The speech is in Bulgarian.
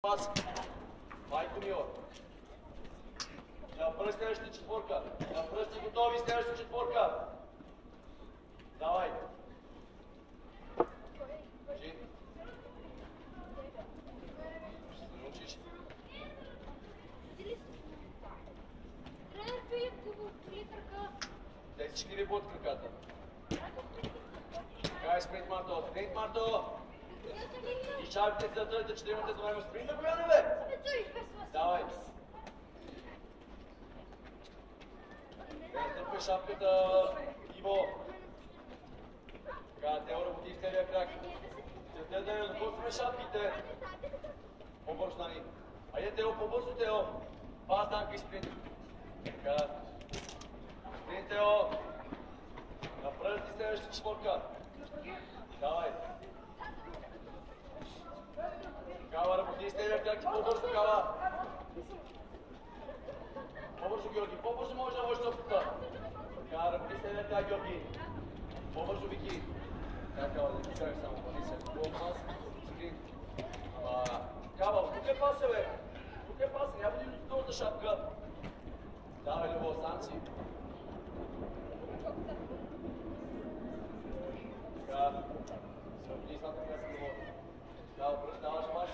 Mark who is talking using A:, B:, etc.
A: Пас. Майко мило. Напръсти следващата четворка. Напръсти готови следващата четворка. Давай. Кажи. Ще се научиш. Те всички ли будат краката? Кай спринт, Марто. Спринт, Марто. И шапите за търта, че имате за време. Спринт, Бояна, бе! Давай. Търпе шапката, Иво. Така, Тео работи в целия крак. Те да я допускаме шапките. По-бързо, Нани. Айде, Тео, по-бързо, Тео. Пас, танка и спринт. Така. Спринт, Тео. Напред ти следващата четворка. Давай. Кава, работи с целия крак, по-бързо, Кава. По-бързо, Георги, по-бързо може да върши топката. Така, работи с целия крак, Георги. По-бързо, Вики. Така, Кава, да не чакай само, бъди се. Хубав пас, спринт. Кава, тук е паса, бе. Тук е паса, няма да идва до втората шапка. Давай, Любов, Санци. Така, се работи с натък, аз съм Любов. Така, даваш паш,